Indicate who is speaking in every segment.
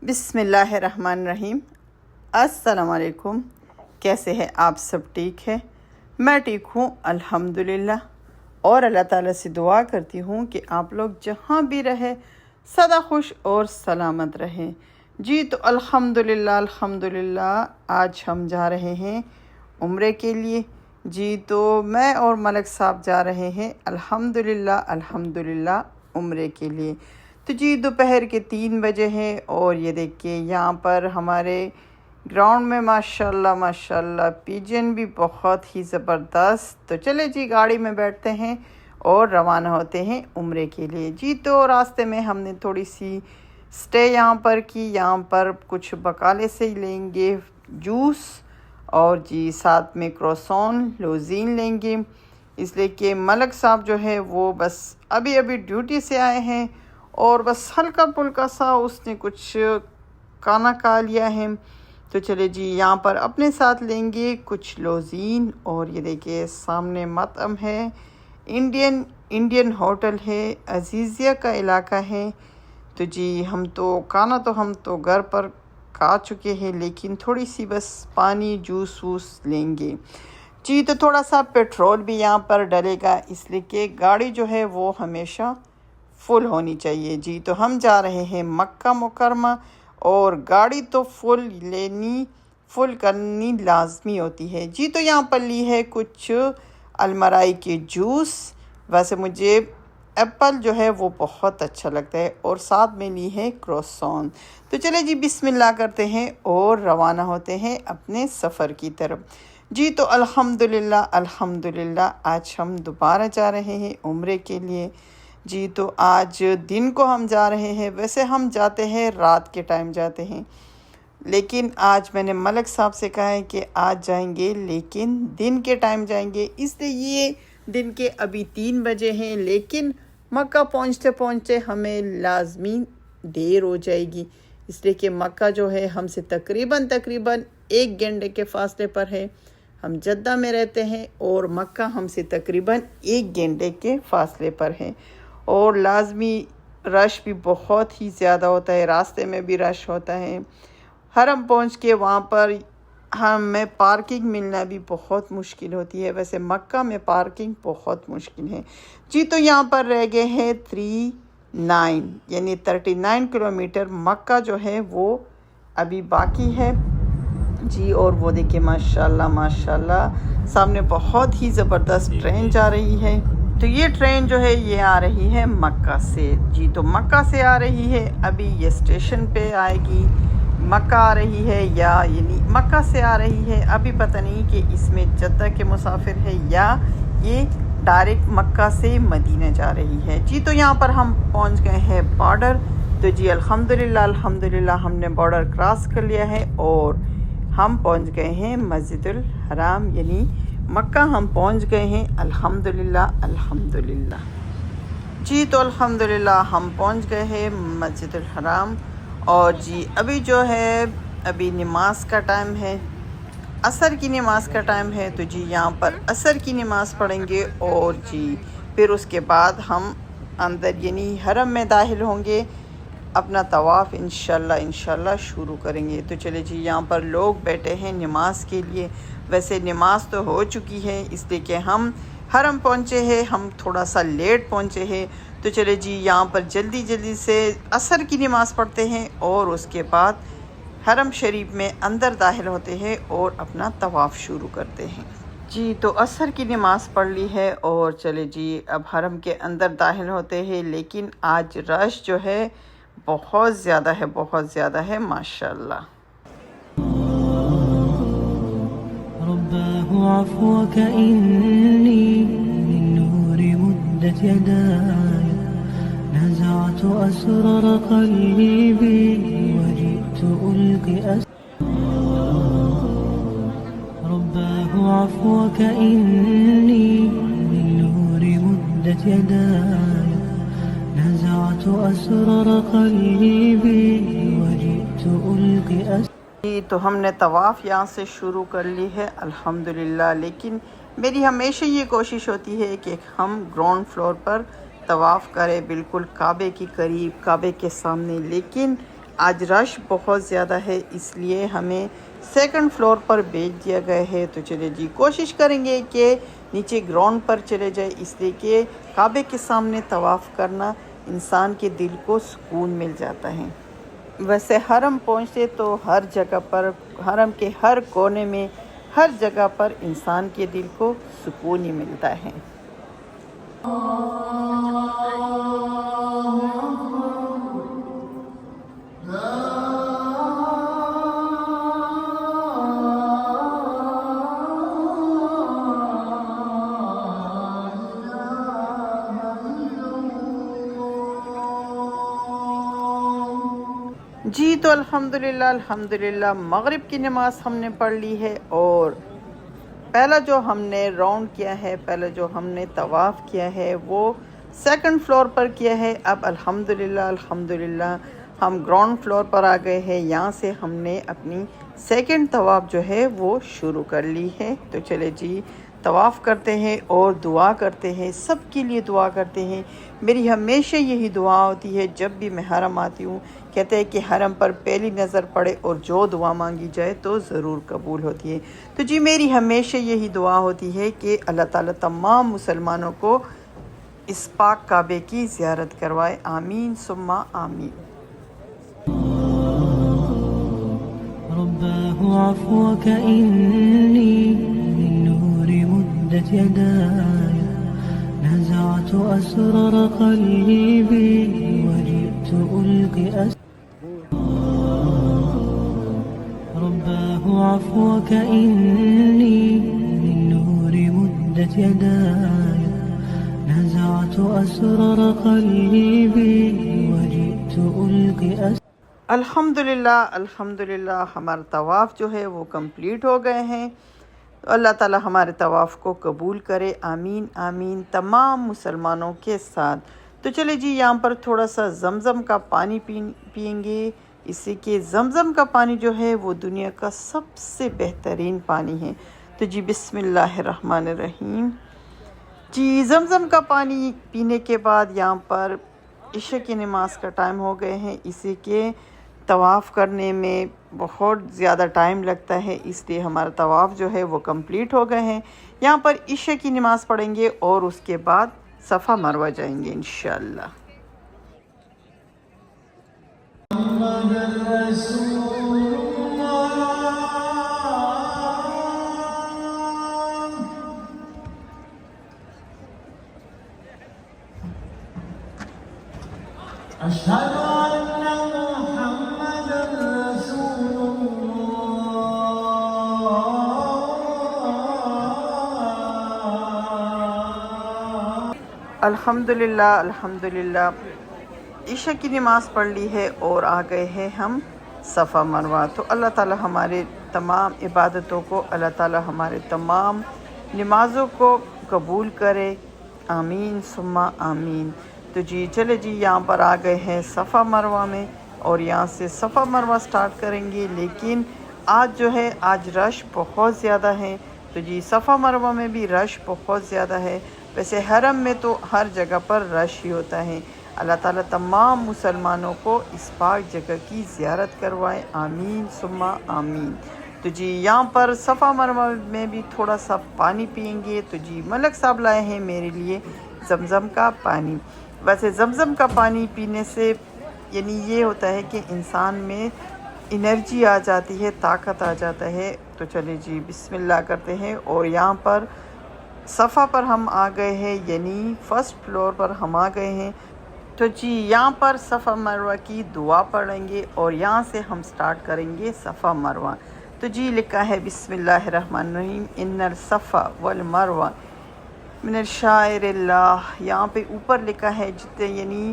Speaker 1: بسم اللہ الرحمن الرحیم۔ السلام علیکم، کیسے ہیں آپ؟ سب ٹھیک ہے؟ میں ٹھیک ہوں الحمدللہ، اور اللہ تعالیٰ سے دعا کرتی ہوں کہ آپ لوگ جہاں بھی رہیں سدا خوش اور سلامت رہیں۔ جی تو الحمدللہ آج ہم جا رہے ہیں عمرے کے لیے۔ جی تو میں اور ملک صاحب جا رہے ہیں الحمدللہ عمرے کے لیے۔ تو جی دوپہر کے 3 بجے ہیں، اور یہ دیکھیے یہاں پر ہمارے گراؤنڈ میں ماشاءاللہ پیجن بھی بہت ہی زبردست۔ تو چلے جی گاڑی میں بیٹھتے ہیں اور روانہ ہوتے ہیں عمرے کے لیے۔ جی تو راستے میں ہم نے تھوڑی سی سٹے یہاں پر کی، یہاں پر کچھ بقالے سے لیں گے جوس، اور جی ساتھ میں کروسون لوزین لیں گے، اس لیے کہ ملک صاحب جو ہے وہ بس ابھی ڈیوٹی سے آئے ہیں، اور بس ہلکا پھلکا سا اس نے کچھ کھانا کھا لیا ہے۔ تو چلے جی یہاں پر اپنے ساتھ لیں گے کچھ لوزین، اور یہ دیکھیے سامنے مطعم ہے، انڈین ہوٹل ہے، عزیزیہ کا علاقہ ہے۔ تو جی ہم تو گھر پر کھا چکے ہیں، لیکن تھوڑی سی بس پانی جوس ووس لیں گے۔ جی تو تھوڑا سا پیٹرول بھی یہاں پر ڈلے گا، اس لیے کہ گاڑی جو ہے وہ ہمیشہ فل ہونی چاہیے۔ جی تو ہم جا رہے ہیں مکہ مکرمہ، اور گاڑی تو فل کرنی لازمی ہوتی ہے۔ جی تو یہاں پر لی ہے کچھ المرائی کے جوس، ویسے مجھے ایپل جو ہے وہ بہت اچھا لگتا ہے، اور ساتھ میں لی ہے کروسون۔ تو چلے جی بسم اللہ کرتے ہیں اور روانہ ہوتے ہیں اپنے سفر کی طرف۔ جی تو الحمدللہ آج ہم دوبارہ جا رہے ہیں عمرے کے لیے۔ جی تو آج دن کو ہم جا رہے ہیں، ویسے ہم جاتے ہیں رات کے ٹائم جاتے ہیں، لیکن آج میں نے ملک صاحب سے کہا ہے کہ آج جائیں گے لیکن دن کے ٹائم جائیں گے، اس لیے یہ دن کے ابھی 3 بجے ہیں، لیکن مکہ پہنچتے ہمیں لازمی دیر ہو جائے گی، اس لیے کہ مکہ جو ہے ہم سے تقریباً 1 گھنٹے کے فاصلے پر ہے۔ ہم جدہ میں رہتے ہیں اور مکہ ہم سے تقریباً 1 گھنٹے کے فاصلے پر ہے، اور لازمی رش بھی بہت ہی زیادہ ہوتا ہے، راستے میں بھی رش ہوتا ہے۔ حرم پہنچ کے وہاں پر ہمیں پارکنگ ملنا بھی بہت مشکل ہوتی ہے، ویسے مکہ میں پارکنگ بہت مشکل ہے۔ جی تو یہاں پر رہ گئے ہیں 39 کلومیٹر مکہ جو ہے وہ ابھی باقی ہے۔ جی اور وہ دیکھیں ماشاءاللہ سامنے بہت ہی زبردست ٹرین جا رہی ہے۔ تو یہ ٹرین جو ہے یہ آ رہی ہے مکہ سے۔ جی تو مکہ سے آ رہی ہے، ابھی یہ اسٹیشن پہ آئے گی، مکہ آ رہی ہے یعنی مکہ سے آ رہی ہے، ابھی پتہ نہیں کہ اس میں جدہ کے مسافر ہے یا یہ ڈائریکٹ مکہ سے مدینہ جا رہی ہے۔ جی تو یہاں پر ہم پہنچ گئے ہیں بارڈر۔ تو جی الحمدللہ ہم نے بارڈر کراس کر لیا ہے، اور ہم پہنچ گئے ہیں مسجد الحرام، یعنی مکہ ہم پہنچ گئے ہیں الحمدللہ۔ جی تو الحمدللہ ہم پہنچ گئے ہیں مسجد الحرام، اور جی ابھی جو ہے نماز کا ٹائم ہے، عصر کی نماز کا ٹائم ہے۔ تو جی یہاں پر عصر کی نماز پڑھیں گے، اور جی پھر اس کے بعد ہم اندر یعنی حرم میں داخل ہوں گے، اپنا طواف انشاءاللہ شروع کریں گے۔ تو چلے جی یہاں پر لوگ بیٹھے ہیں نماز کے لیے، ویسے نماز تو ہو چکی ہے، اس لیے کہ ہم حرم پہنچے ہیں، ہم تھوڑا سا لیٹ پہنچے ہیں۔ تو چلے جی یہاں پر جلدی سے عصر کی نماز پڑھتے ہیں، اور اس کے بعد حرم شریف میں اندر داخل ہوتے ہیں اور اپنا طواف شروع کرتے ہیں۔ جی تو عصر کی نماز پڑھ لی ہے، اور چلے جی اب حرم کے اندر داخل ہوتے ہیں، لیکن آج رش جو ہے بہت زیادہ ہے ماشاءاللہ۔
Speaker 2: رباه عفوك إني من نور مدت يداي نزعت أسرار قلبي وجئت ألقي رباه عفوك إني من نور مدت يداي نزعت أسرار قلبي وجئت ألقي
Speaker 1: تو ہم نے طواف یہاں سے شروع کر لی ہے الحمدللہ، لیکن میری ہمیشہ یہ کوشش ہوتی ہے کہ ہم گراؤنڈ فلور پر طواف کریں، بالکل کعبے کے قریب، کعبے کے سامنے، لیکن آج رش بہت زیادہ ہے، اس لیے ہمیں سیکنڈ فلور پر بھیج دیا گیا ہے۔ تو چلے جی کوشش کریں گے کہ نیچے گراؤنڈ پر چلے جائے، اس لیے کہ کعبے کے سامنے طواف کرنا انسان کے دل کو سکون مل جاتا ہے۔ ویسے حرم پہنچتے تو ہر جگہ پر، حرم کے ہر کونے میں، ہر جگہ پر انسان کے دل کو سکون ہی ملتا ہے۔ جی تو الحمدللہ مغرب کی نماز ہم نے پڑھ لی ہے، اور پہلا جو ہم نے راؤنڈ کیا ہے، پہلا جو ہم نے طواف کیا ہے وہ سیکنڈ فلور پر کیا ہے۔ اب الحمدللہ ہم گراؤنڈ فلور پر آ گئے ہیں، یہاں سے ہم نے اپنی سیکنڈ طواف جو ہے وہ شروع کر لی ہے۔ تو چلے جی طواف کرتے ہیں اور دعا کرتے ہیں، سب کے لیے دعا کرتے ہیں۔ میری ہمیشہ یہی دعا ہوتی ہے جب بھی میں حرم آتی ہوں، کہتے ہیں کہ حرم پر پہلی نظر پڑے اور جو دعا مانگی جائے تو ضرور قبول ہوتی ہے۔ تو جی میری ہمیشہ یہی دعا ہوتی ہے کہ اللہ تعالیٰ تمام مسلمانوں کو اس پاک کعبے کی زیارت کروائے، آمین ثم آمین۔
Speaker 2: رباه عفوك إني من نور مدت يداي نزعت أسرار قلبي وجئت ألقي رباه عفوك إني من نور مدت يداي نزعت أسرار قلبي وجئت ألقي
Speaker 1: الحمدللہ ہمارا طواف جو ہے وہ کمپلیٹ ہو گئے ہیں۔ اللہ تعالیٰ ہمارے طواف کو قبول کرے، آمین آمین، تمام مسلمانوں کے ساتھ۔ تو چلے جی یہاں پر تھوڑا سا زمزم کا پانی پئیں گے، اس سے کہ زمزم کا پانی جو ہے وہ دنیا کا سب سے بہترین پانی ہے۔ تو جی بسم اللہ الرحمن الرحیم۔ جی زمزم کا پانی پینے کے بعد یہاں پر عشاء کی نماز کا ٹائم ہو گئے ہیں، اسی کے طواف کرنے میں بہت زیادہ ٹائم لگتا ہے، اس لیے ہمارا طواف جو ہے وہ کمپلیٹ ہو گئے ہیں۔ یہاں پر عشاء کی نماز پڑھیں گے اور اس کے بعد صفا مروہ جائیں گے انشاءاللہ۔
Speaker 2: أشهد أن محمدًا رسول
Speaker 1: الحمدللہ عشاء کی نماز پڑھ لی ہے اور آ گئے ہیں ہم صفا مروہ۔ تو اللہ تعالیٰ ہمارے تمام عبادتوں کو، اللہ تعالیٰ ہمارے تمام نمازوں کو قبول کرے، آمین ثم آمین۔ تو جی چلے جی یہاں پر آ گئے ہیں صفا مروہ میں، اور یہاں سے صفا مروہ سٹارٹ کریں گے، لیکن آج جو ہے آج رش بہت زیادہ ہے۔ تو جی صفا مروہ میں بھی رش بہت زیادہ ہے، ویسے حرم میں تو ہر جگہ پر رش ہی ہوتا ہے۔ اللہ تعالیٰ تمام مسلمانوں کو اس پاک جگہ کی زیارت کروائے، آمین ثم آمین۔ تو جی یہاں پر صفا مروہ میں بھی تھوڑا سا پانی پئیں گے۔ تو جی ملک صاحب لائے ہیں میرے لیے زمزم کا پانی۔ ویسے زمزم کا پانی پینے سے یعنی یہ ہوتا ہے کہ انسان میں انرجی آ جاتی ہے، طاقت آ جاتا ہے۔ تو چلے جی بسم اللہ کرتے ہیں، اور یہاں پر صفا پر ہم آ گئے ہیں، یعنی فرسٹ فلور پر ہم آ گئے ہیں۔ تو جی یہاں پر صفا مروہ کی دعا پڑھیں گے اور یہاں سے ہم سٹارٹ کریں گے صفا مروہ۔ تو جی لکھا ہے بسم اللہ الرحمن الرحیم، ان الصفا والمروہ من الشعائر اللہ۔ یہاں پہ اوپر لکھا ہے جتنے یعنی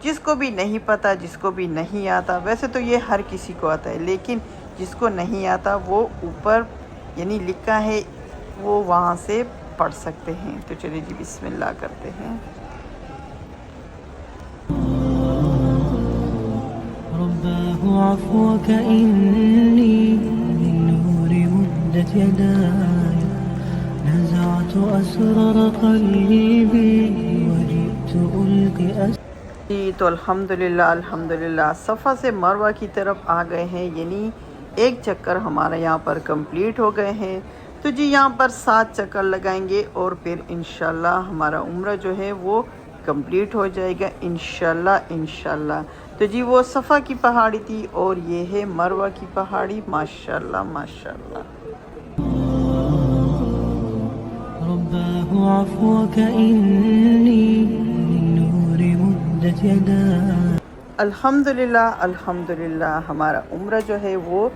Speaker 1: جس کو بھی نہیں پتہ، جس کو بھی نہیں آتا، ویسے تو یہ ہر کسی کو آتا ہے، لیکن جس کو نہیں آتا وہ اوپر یعنی لکھا ہے، وہ وہاں سے پڑھ سکتے ہیں۔ تو چلیے جی بسم اللہ کرتے ہیں۔
Speaker 2: رباه عفوك إني من نور مدت يداي نزعت أسرار قلبي وجئت ألقي
Speaker 1: جی تو الحمدللہ صفا سے مروہ کی طرف آ گئے ہیں، یعنی ایک چکر ہمارا یہاں پر کمپلیٹ ہو گئے ہیں۔ تو جی یہاں پر 7 چکر لگائیں گے اور پھر انشاءاللہ ہمارا عمرہ جو ہے وہ کمپلیٹ ہو جائے گا انشاءاللہ۔ تو جی وہ صفا کی پہاڑی تھی اور یہ ہے مروہ کی پہاڑی، ماشاءاللہ۔
Speaker 2: رباه عفوك إني من نور مدت يداي
Speaker 1: الحمدللہ ہمارا عمرہ جو ہے وہ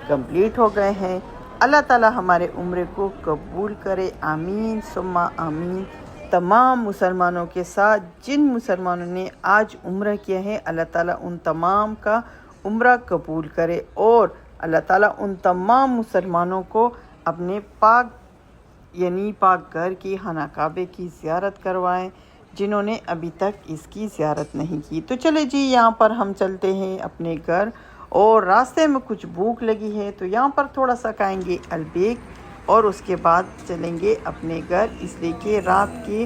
Speaker 1: کمپلیٹ ہو گئے ہیں۔ اللہ تعالی ہمارے عمرے کو قبول کرے، آمین ثم آمین۔ تمام مسلمانوں کے ساتھ جن مسلمانوں نے آج عمرہ کیا ہے، اللہ تعالیٰ ان تمام کا عمرہ قبول کرے اور اللہ تعالیٰ ان تمام مسلمانوں کو اپنے پاک گھر کی خانہ کعبے کی زیارت کروائیں جنہوں نے ابھی تک اس کی زیارت نہیں کی۔ تو چلے جی یہاں پر ہم چلتے ہیں اپنے گھر، اور راستے میں کچھ بھوک لگی ہے تو یہاں پر تھوڑا سا کھائیں گے البیک اور اس کے بعد چلیں گے اپنے گھر، اس لیے کہ رات کے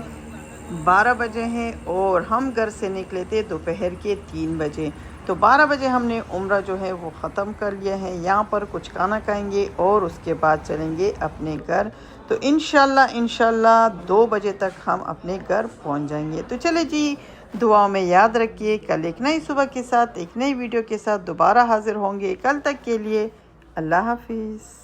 Speaker 1: 12 بجے ہیں اور ہم گھر سے نکلے تھے دوپہر کے 3 بجے، تو 12 بجے ہم نے عمرہ جو ہے وہ ختم کر لیا ہے۔ یہاں پر کچھ کھانا کھائیں گے اور اس کے بعد چلیں گے اپنے گھر، تو انشاءاللہ 2 بجے تک ہم اپنے گھر پہنچ جائیں گے۔ تو چلے جی دعاؤں میں یاد رکھیے، کل ایک نئی صبح کے ساتھ ایک نئی ویڈیو کے ساتھ دوبارہ حاضر ہوں گے۔ کل تک کے لیے اللہ حافظ۔